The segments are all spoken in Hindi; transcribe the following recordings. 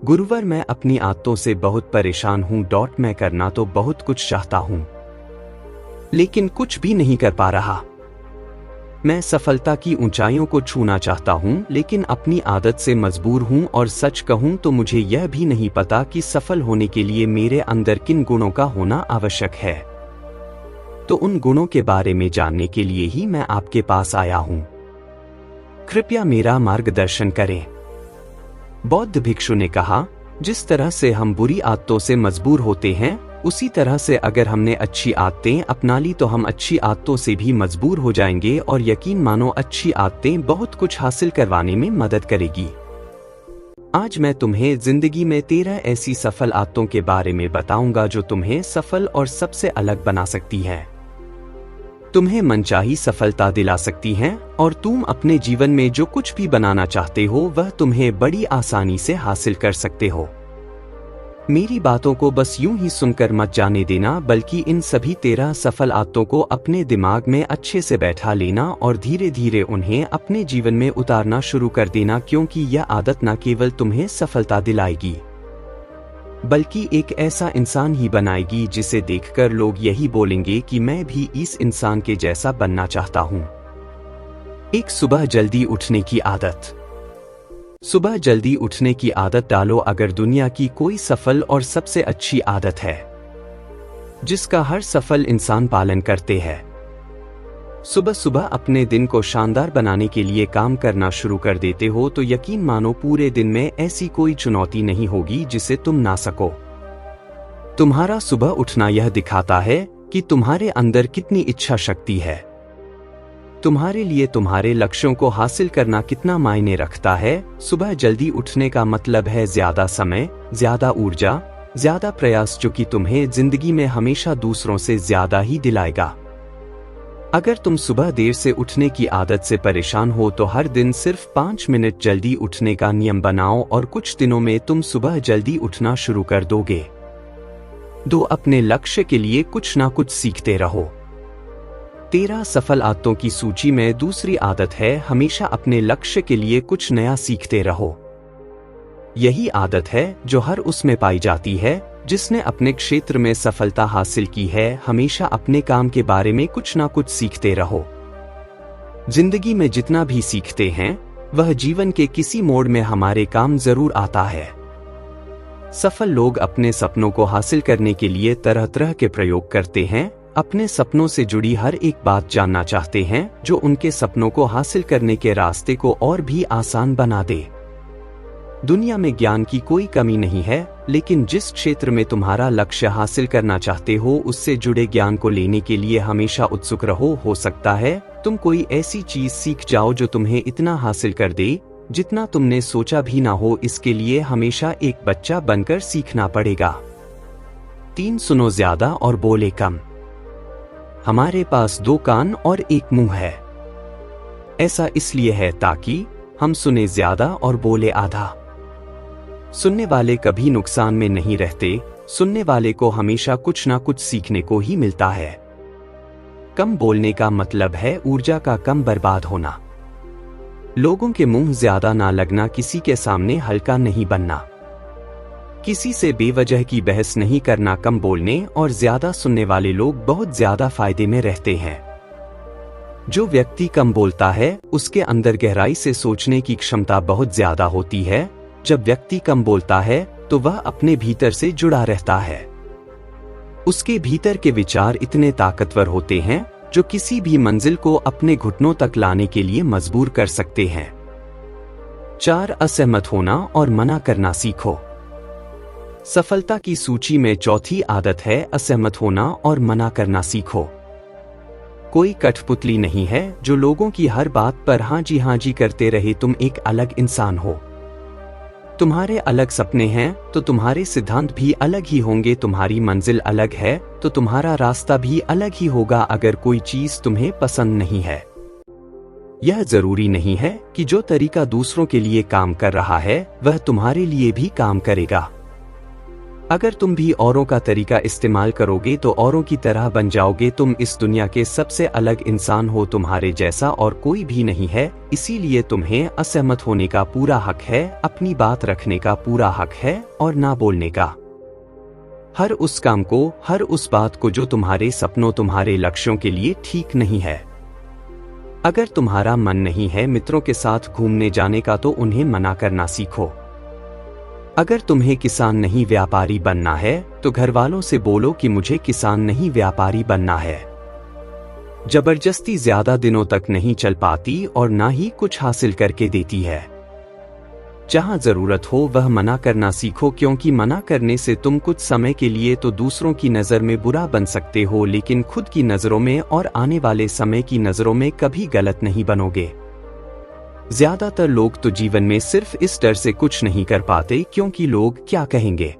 गुरुवर, मैं अपनी आदतों से बहुत परेशान हूँ। मैं करना तो बहुत कुछ चाहता हूँ, लेकिन कुछ भी नहीं कर पा रहा। मैं सफलता की ऊंचाइयों को छूना चाहता हूँ, लेकिन अपनी आदत से मजबूर हूँ। और सच कहूँ तो मुझे यह भी नहीं पता कि सफल होने के लिए मेरे अंदर किन गुणों का होना आवश्यक है। तो उन गुणों के बारे में जानने के लिए ही मैं आपके पास आया हूँ। कृपया मेरा मार्गदर्शन करें। बौद्ध भिक्षु ने कहा, जिस तरह से हम बुरी आदतों से मजबूर होते हैं, उसी तरह से अगर हमने अच्छी आदतें अपना ली तो हम अच्छी आदतों से भी मजबूर हो जाएंगे। और यकीन मानो, अच्छी आदतें बहुत कुछ हासिल करवाने में मदद करेगी। आज मैं तुम्हें जिंदगी में 13 ऐसी सफल आदतों के बारे में बताऊंगा जो तुम्हें सफल और सबसे अलग बना सकती हैं, तुम्हें मनचाही सफलता दिला सकती हैं, और तुम अपने जीवन में जो कुछ भी बनाना चाहते हो वह तुम्हें बड़ी आसानी से हासिल कर सकते हो। मेरी बातों को बस यूं ही सुनकर मत जाने देना, बल्कि इन सभी 13 सफल आदतों को अपने दिमाग में अच्छे से बैठा लेना और धीरे धीरे उन्हें अपने जीवन में उतारना शुरू कर देना, क्योंकि यह आदत न केवल तुम्हें सफलता दिलाएगी, बल्कि एक ऐसा इंसान ही बनाएगी जिसे देखकर लोग यही बोलेंगे कि मैं भी इस इंसान के जैसा बनना चाहता हूं। एक सुबह जल्दी उठने की आदत। सुबह जल्दी उठने की आदत डालो। अगर दुनिया की कोई सफल और सबसे अच्छी आदत है जिसका हर सफल इंसान पालन करते हैं, सुबह सुबह अपने दिन को शानदार बनाने के लिए काम करना शुरू कर देते हो, तो यकीन मानो पूरे दिन में ऐसी कोई चुनौती नहीं होगी जिसे तुम ना सको। तुम्हारा सुबह उठना यह दिखाता है कि तुम्हारे अंदर कितनी इच्छा शक्ति है, तुम्हारे लिए तुम्हारे लक्ष्यों को हासिल करना कितना मायने रखता है। सुबह जल्दी उठने का मतलब है ज्यादा समय, ज्यादा ऊर्जा, ज्यादा प्रयास, जो कि तुम्हें जिंदगी में हमेशा दूसरों से ज्यादा ही दिलाएगा। अगर तुम सुबह देर से उठने की आदत से परेशान हो तो हर दिन सिर्फ 5 मिनट जल्दी उठने का नियम बनाओ, और कुछ दिनों में तुम सुबह जल्दी उठना शुरू कर दोगे। अपने लक्ष्य के लिए कुछ ना कुछ सीखते रहो। 13 सफल आदतों की सूची में दूसरी आदत है, हमेशा अपने लक्ष्य के लिए कुछ नया सीखते रहो। यही आदत है जो हर उसमें पाई जाती है जिसने अपने क्षेत्र में सफलता हासिल की है। हमेशा अपने काम के बारे में कुछ ना कुछ सीखते रहो। जिंदगी में जितना भी सीखते हैं वह जीवन के किसी मोड़ में हमारे काम जरूर आता है। सफल लोग अपने सपनों को हासिल करने के लिए तरह तरह के प्रयोग करते हैं, अपने सपनों से जुड़ी हर एक बात जानना चाहते हैं जो उनके सपनों को हासिल करने के रास्ते को और भी आसान बना दे। दुनिया में ज्ञान की कोई कमी नहीं है, लेकिन जिस क्षेत्र में तुम्हारा लक्ष्य हासिल करना चाहते हो उससे जुड़े ज्ञान को लेने के लिए हमेशा उत्सुक रहो। हो सकता है तुम कोई ऐसी चीज सीख जाओ जो तुम्हें इतना हासिल कर दे जितना तुमने सोचा भी ना हो। इसके लिए हमेशा एक बच्चा बनकर सीखना पड़ेगा। 3 सुनो ज्यादा और बोले कम। हमारे पास 2 कान और 1 मुंह है। ऐसा इसलिए है ताकि हम सुने ज्यादा और बोले आधा। सुनने वाले कभी नुकसान में नहीं रहते, सुनने वाले को हमेशा कुछ ना कुछ सीखने को ही मिलता है। कम बोलने का मतलब है ऊर्जा का कम बर्बाद होना। लोगों के मुंह ज्यादा ना लगना, किसी के सामने हल्का नहीं बनना, किसी से बेवजह की बहस नहीं करना। कम बोलने और ज्यादा सुनने वाले लोग बहुत ज्यादा फायदे में रहते हैं। जो व्यक्ति कम बोलता है उसके अंदर गहराई से सोचने की क्षमता बहुत ज्यादा होती है। जब व्यक्ति कम बोलता है तो वह अपने भीतर से जुड़ा रहता है। उसके भीतर के विचार इतने ताकतवर होते हैं जो किसी भी मंजिल को अपने घुटनों तक लाने के लिए मजबूर कर सकते हैं। 4 असहमत होना और मना करना सीखो। सफलता की सूची में चौथी आदत है असहमत होना और मना करना सीखो। कोई कठपुतली नहीं है जो लोगों की हर बात पर हाँ जी करते रहे। तुम एक अलग इंसान हो। तुम्हारे अलग सपने हैं तो तुम्हारे सिद्धांत भी अलग ही होंगे। तुम्हारी मंजिल अलग है तो तुम्हारा रास्ता भी अलग ही होगा। अगर कोई चीज तुम्हें पसंद नहीं है, यह जरूरी नहीं है कि जो तरीका दूसरों के लिए काम कर रहा है वह तुम्हारे लिए भी काम करेगा। अगर तुम भी औरों का तरीका इस्तेमाल करोगे तो औरों की तरह बन जाओगे। तुम इस दुनिया के सबसे अलग इंसान हो, तुम्हारे जैसा और कोई भी नहीं है, इसीलिए तुम्हें असहमत होने का पूरा हक है, अपनी बात रखने का पूरा हक है और ना बोलने का। हर उस काम को, हर उस बात को जो तुम्हारे सपनों, तुम्हारे लक्ष्यों के लिए ठीक नहीं है। अगर तुम्हारा मन नहीं है मित्रों के साथ घूमने जाने का तो उन्हें मना करना सीखो। अगर तुम्हें किसान नहीं व्यापारी बनना है तो घर वालों से बोलो कि मुझे किसान नहीं व्यापारी बनना है। जबरदस्ती ज्यादा दिनों तक नहीं चल पाती और ना ही कुछ हासिल करके देती है। जहां जरूरत हो वह मना करना सीखो, क्योंकि मना करने से तुम कुछ समय के लिए तो दूसरों की नजर में बुरा बन सकते हो, लेकिन खुद की नजरों में और आने वाले समय की नजरों में कभी गलत नहीं बनोगे। ज्यादातर लोग तो जीवन में सिर्फ इस डर से कुछ नहीं कर पाते क्योंकि लोग क्या कहेंगे।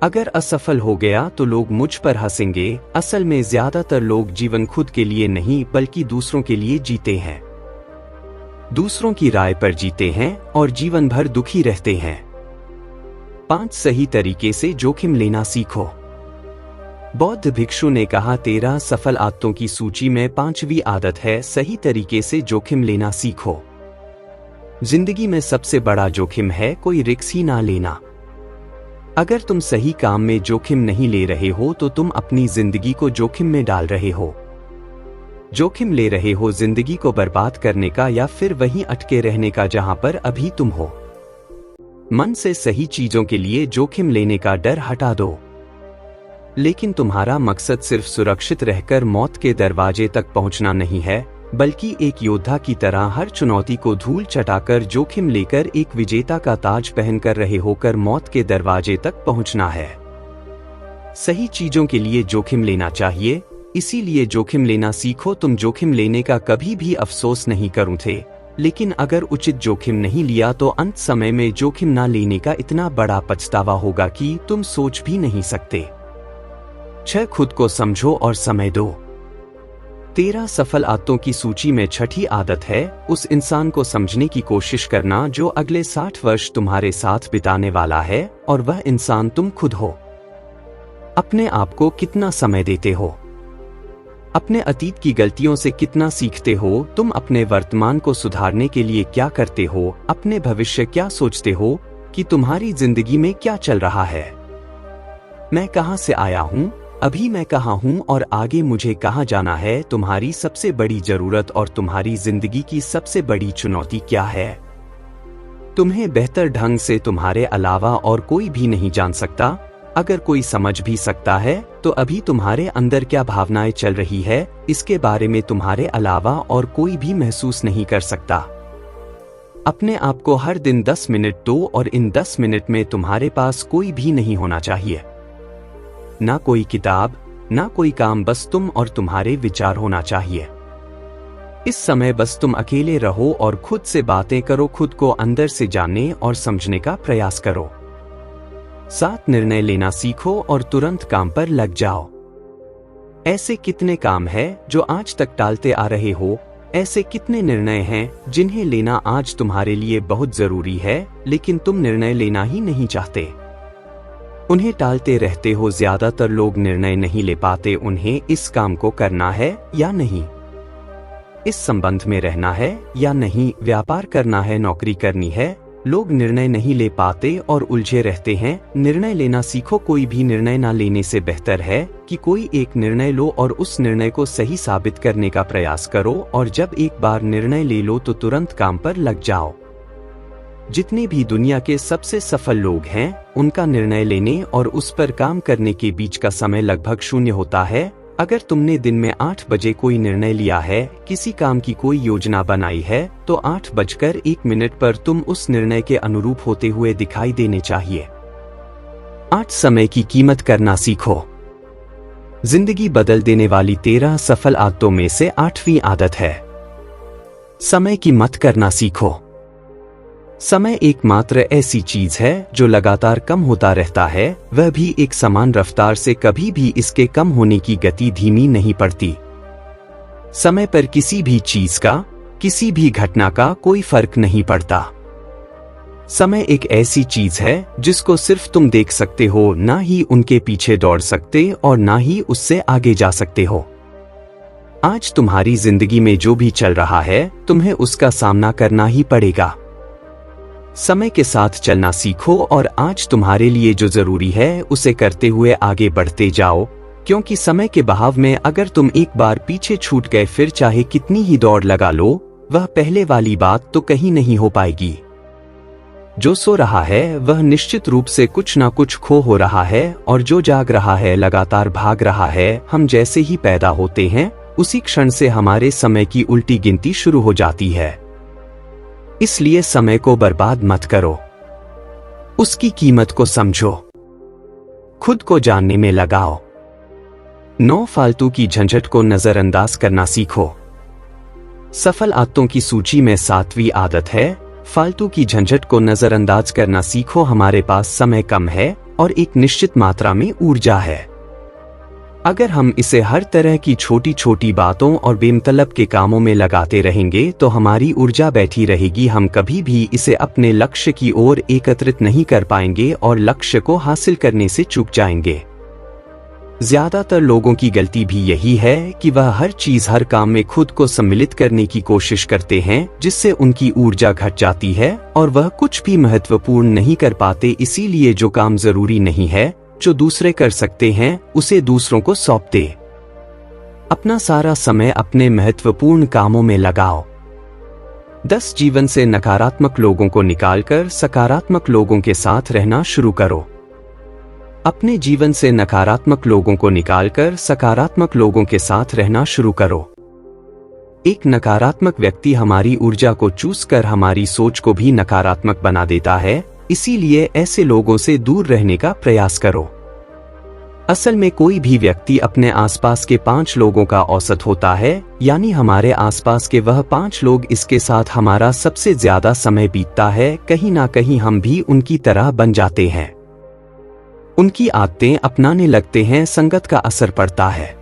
अगर असफल हो गया तो लोग मुझ पर हंसेंगे। असल में ज्यादातर लोग जीवन खुद के लिए नहीं बल्कि दूसरों के लिए जीते हैं, दूसरों की राय पर जीते हैं और जीवन भर दुखी रहते हैं। 5 सही तरीके से जोखिम लेना सीखो। बौद्ध भिक्षु ने कहा, 13 सफल आदतों की सूची में 5वीं आदत है सही तरीके से जोखिम लेना सीखो। जिंदगी में सबसे बड़ा जोखिम है कोई रिस्क ही ना लेना। अगर तुम सही काम में जोखिम नहीं ले रहे हो तो तुम अपनी जिंदगी को जोखिम में डाल रहे हो। जोखिम ले रहे हो जिंदगी को बर्बाद करने का या फिर वहीं अटके रहने का जहां पर अभी तुम हो। मन से सही चीजों के लिए जोखिम लेने का डर हटा दो। लेकिन तुम्हारा मकसद सिर्फ सुरक्षित रहकर मौत के दरवाजे तक पहुंचना नहीं है, बल्कि एक योद्धा की तरह हर चुनौती को धूल चटाकर जोखिम लेकर एक विजेता का ताज पहनकर रहे होकर मौत के दरवाजे तक पहुंचना है। सही चीजों के लिए जोखिम लेना चाहिए, इसीलिए जोखिम लेना सीखो। तुम जोखिम लेने का कभी भी अफसोस नहीं करूं थे, लेकिन अगर उचित जोखिम नहीं लिया तो अंत समय में जोखिम ना लेने का इतना बड़ा पछतावा होगा कि तुम सोच भी नहीं सकते। 6 खुद को समझो और समय दो। 13 सफल आदतों की सूची में 6ठी आदत है उस इंसान को समझने की कोशिश करना जो अगले 60 वर्ष तुम्हारे साथ बिताने वाला है, और वह इंसान तुम खुद हो। अपने आप को कितना समय देते हो? अपने अतीत की गलतियों से कितना सीखते हो? तुम अपने वर्तमान को सुधारने के लिए क्या करते हो? अपने भविष्य क्या सोचते हो कि तुम्हारी जिंदगी में क्या चल रहा है? मैं कहां से आया हूं, अभी मैं कहां हूं और आगे मुझे कहां जाना है? तुम्हारी सबसे बड़ी जरूरत और तुम्हारी जिंदगी की सबसे बड़ी चुनौती क्या है? तुम्हें बेहतर ढंग से तुम्हारे अलावा और कोई भी नहीं जान सकता। अगर कोई समझ भी सकता है तो अभी तुम्हारे अंदर क्या भावनाएं चल रही है इसके बारे में तुम्हारे अलावा और कोई भी महसूस नहीं कर सकता। अपने आप को हर दिन 10 मिनट दो और इन 10 मिनट में तुम्हारे पास कोई भी नहीं होना चाहिए, ना कोई किताब, ना कोई काम, बस तुम और तुम्हारे विचार होना चाहिए। इस समय बस तुम अकेले रहो और खुद से बातें करो, खुद को अंदर से जानने और समझने का प्रयास करो। 7 निर्णय लेना सीखो और तुरंत काम पर लग जाओ। ऐसे कितने काम हैं जो आज तक टालते आ रहे हो? ऐसे कितने निर्णय हैं जिन्हें लेना आज तुम्हारे लिए बहुत जरूरी है, लेकिन तुम निर्णय लेना ही नहीं चाहते? उन्हें टालते रहते हो। ज्यादातर लोग निर्णय नहीं ले पाते उन्हें इस काम को करना है या नहीं, इस संबंध में रहना है या नहीं, व्यापार करना है, नौकरी करनी है। लोग निर्णय नहीं ले पाते और उलझे रहते हैं। निर्णय लेना सीखो। कोई भी निर्णय ना लेने से बेहतर है कि कोई एक निर्णय लो और उस निर्णय को सही साबित करने का प्रयास करो, और जब एक बार निर्णय ले लो तो तुरंत काम पर लग जाओ। जितने भी दुनिया के सबसे सफल लोग हैं उनका निर्णय लेने और उस पर काम करने के बीच का समय लगभग 0 होता है। अगर तुमने दिन में 8 बजे कोई निर्णय लिया है, किसी काम की कोई योजना बनाई है, तो 8:01 पर तुम उस निर्णय के अनुरूप होते हुए दिखाई देने चाहिए। 8 समय की कीमत करना सीखो। जिंदगी बदल देने वाली 13 सफल आदतों में से 8वीं आदत है समय की मत करना सीखो। समय एकमात्र ऐसी चीज है जो लगातार कम होता रहता है, वह भी एक समान रफ्तार से। कभी भी इसके कम होने की गति धीमी नहीं पड़ती। समय पर किसी भी चीज का, किसी भी घटना का कोई फर्क नहीं पड़ता। समय एक ऐसी चीज है जिसको सिर्फ तुम देख सकते हो, ना ही उनके पीछे दौड़ सकते और ना ही उससे आगे जा सकते हो। आज तुम्हारी जिंदगी में जो भी चल रहा है तुम्हें उसका सामना करना ही पड़ेगा। समय के साथ चलना सीखो और आज तुम्हारे लिए जो जरूरी है उसे करते हुए आगे बढ़ते जाओ, क्योंकि समय के बहाव में अगर तुम एक बार पीछे छूट गए फिर चाहे कितनी ही दौड़ लगा लो, वह पहले वाली बात तो कहीं नहीं हो पाएगी। जो सो रहा है वह निश्चित रूप से कुछ ना कुछ खो हो रहा है और जो जाग रहा है लगातार भाग रहा है। हम जैसे ही पैदा होते हैं उसी क्षण से हमारे समय की उल्टी गिनती शुरू हो जाती है। इसलिए समय को बर्बाद मत करो, उसकी कीमत को समझो, खुद को जानने में लगाओ। 9 फालतू की झंझट को नजरअंदाज करना सीखो। सफल आदतों की सूची में 7वीं आदत है, फालतू की झंझट को नजरअंदाज करना सीखो। हमारे पास समय कम है और एक निश्चित मात्रा में ऊर्जा है। अगर हम इसे हर तरह की छोटी छोटी बातों और बेमतलब के कामों में लगाते रहेंगे तो हमारी ऊर्जा बैठी रहेगी। हम कभी भी इसे अपने लक्ष्य की ओर एकत्रित नहीं कर पाएंगे और लक्ष्य को हासिल करने से चूक जाएंगे। ज्यादातर लोगों की गलती भी यही है कि वह हर चीज हर काम में खुद को सम्मिलित करने की कोशिश करते हैं, जिससे उनकी ऊर्जा घट जाती है और वह कुछ भी महत्वपूर्ण नहीं कर पाते। इसीलिए जो काम जरूरी नहीं है, जो दूसरे कर सकते हैं, उसे दूसरों को सौंप दे। अपना सारा समय अपने महत्वपूर्ण कामों में लगाओ। 10 जीवन से नकारात्मक लोगों को निकालकर सकारात्मक लोगों के साथ रहना शुरू करो। अपने जीवन से नकारात्मक लोगों को निकालकर सकारात्मक लोगों के साथ रहना शुरू करो। एक नकारात्मक व्यक्ति हमारी ऊर्जा को चूस कर हमारी सोच को भी नकारात्मक बना देता है, इसीलिए ऐसे लोगों से दूर रहने का प्रयास करो। असल में कोई भी व्यक्ति अपने आसपास के 5 लोगों का औसत होता है, यानी हमारे आसपास के वह 5 लोग इसके साथ हमारा सबसे ज्यादा समय बीतता है। कहीं ना कहीं हम भी उनकी तरह बन जाते हैं, उनकी आदतें अपनाने लगते हैं, संगत का असर पड़ता है।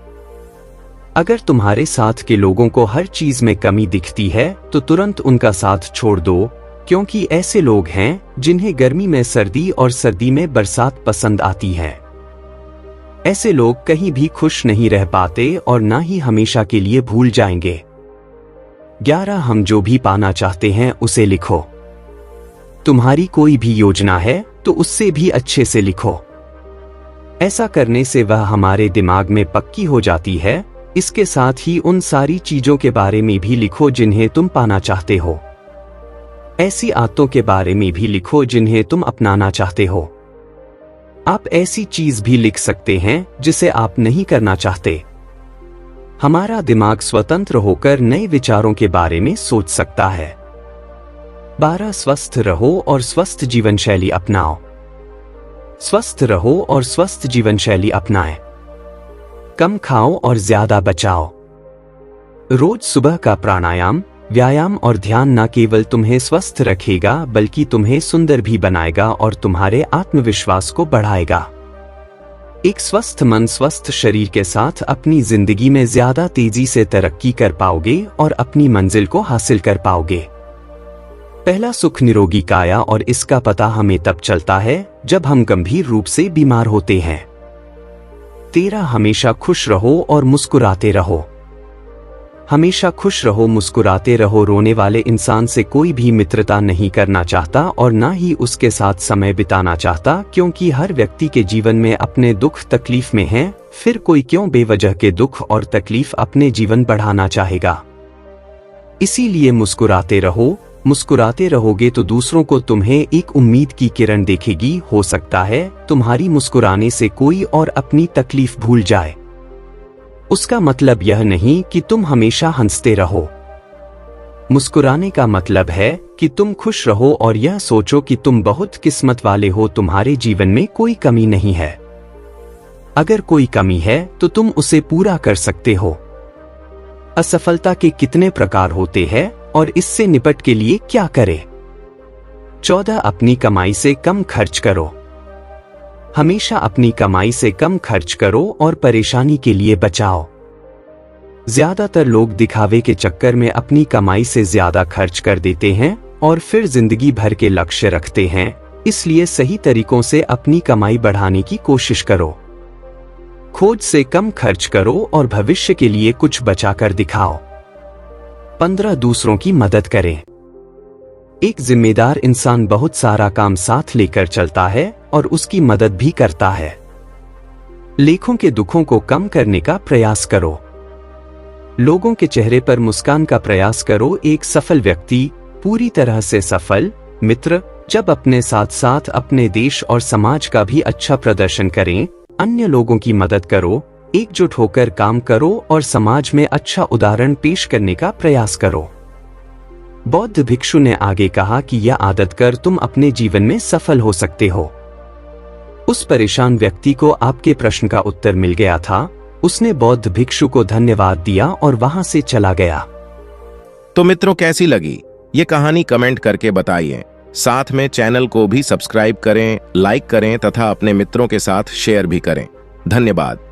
अगर तुम्हारे साथ के लोगों को हर चीज में कमी दिखती है तो तुरंत उनका साथ छोड़ दो, क्योंकि ऐसे लोग हैं जिन्हें गर्मी में सर्दी और सर्दी में बरसात पसंद आती है। ऐसे लोग कहीं भी खुश नहीं रह पाते और ना ही हमेशा के लिए भूल जाएंगे। 11 हम जो भी पाना चाहते हैं उसे लिखो। तुम्हारी कोई भी योजना है तो उससे भी अच्छे से लिखो। ऐसा करने से वह हमारे दिमाग में पक्की हो जाती है। इसके साथ ही उन सारी चीजों के बारे में भी लिखो जिन्हें तुम पाना चाहते हो। ऐसी आदतों के बारे में भी लिखो जिन्हें तुम अपनाना चाहते हो। आप ऐसी चीज भी लिख सकते हैं जिसे आप नहीं करना चाहते। हमारा दिमाग स्वतंत्र होकर नए विचारों के बारे में सोच सकता है। 12 स्वस्थ रहो और स्वस्थ जीवन शैली अपनाओ। स्वस्थ रहो और स्वस्थ जीवन शैली अपनाएं। कम खाओ और ज्यादा बचाओ। रोज सुबह का प्राणायाम, व्यायाम और ध्यान न केवल तुम्हें स्वस्थ रखेगा बल्कि तुम्हें सुंदर भी बनाएगा और तुम्हारे आत्मविश्वास को बढ़ाएगा। एक स्वस्थ मन स्वस्थ शरीर के साथ अपनी जिंदगी में ज्यादा तेजी से तरक्की कर पाओगे और अपनी मंजिल को हासिल कर पाओगे। पहला सुख निरोगी काया, और इसका पता हमें तब चलता है जब हम गंभीर रूप से बीमार होते हैं। 13 हमेशा खुश रहो और मुस्कुराते रहो। हमेशा खुश रहो, मुस्कुराते रहो। रोने वाले इंसान से कोई भी मित्रता नहीं करना चाहता और ना ही उसके साथ समय बिताना चाहता, क्योंकि हर व्यक्ति के जीवन में अपने दुख तकलीफ में है। फिर कोई क्यों बेवजह के दुख और तकलीफ अपने जीवन बढ़ाना चाहेगा। इसीलिए मुस्कुराते रहो। मुस्कुराते रहोगे तो दूसरों को तुम्हें एक उम्मीद की किरण देखेगी। हो सकता है तुम्हारी मुस्कुराने से कोई और अपनी तकलीफ भूल जाए। उसका मतलब यह नहीं कि तुम हमेशा हंसते रहो। मुस्कुराने का मतलब है कि तुम खुश रहो और यह सोचो कि तुम बहुत किस्मत वाले हो, तुम्हारे जीवन में कोई कमी नहीं है। अगर कोई कमी है तो तुम उसे पूरा कर सकते हो। असफलता के कितने प्रकार होते हैं और इससे निपट के लिए क्या करें? 14 अपनी कमाई से कम खर्च करो। हमेशा अपनी कमाई से कम खर्च करो और परेशानी के लिए बचाओ। ज्यादातर लोग दिखावे के चक्कर में अपनी कमाई से ज्यादा खर्च कर देते हैं और फिर जिंदगी भर के लक्ष्य रखते हैं, इसलिए सही तरीकों से अपनी कमाई बढ़ाने की कोशिश करो। खोज से कम खर्च करो और भविष्य के लिए कुछ बचाकर दिखाओ। 15 दूसरों की मदद करें। एक जिम्मेदार इंसान बहुत सारा काम साथ लेकर चलता है और उसकी मदद भी करता है। लेखों के दुखों को कम करने का प्रयास करो। लोगों के चेहरे पर मुस्कान का प्रयास करो। एक सफल व्यक्ति, पूरी तरह से सफल मित्र, जब अपने साथ साथ अपने देश और समाज का भी अच्छा प्रदर्शन करें। अन्य लोगों की मदद करो, एकजुट होकर काम करो और समाज में अच्छा उदाहरण पेश करने का प्रयास करो। बौद्ध भिक्षु ने आगे कहा कि यह आदत कर तुम अपने जीवन में सफल हो सकते हो। उस परेशान व्यक्ति को आपके प्रश्न का उत्तर मिल गया था। उसने बौद्ध भिक्षु को धन्यवाद दिया और वहां से चला गया। तो मित्रों, कैसी लगी ये कहानी कमेंट करके बताइए। साथ में चैनल को भी सब्सक्राइब करें, लाइक करें तथा अपने मित्रों के साथ शेयर भी करें। धन्यवाद।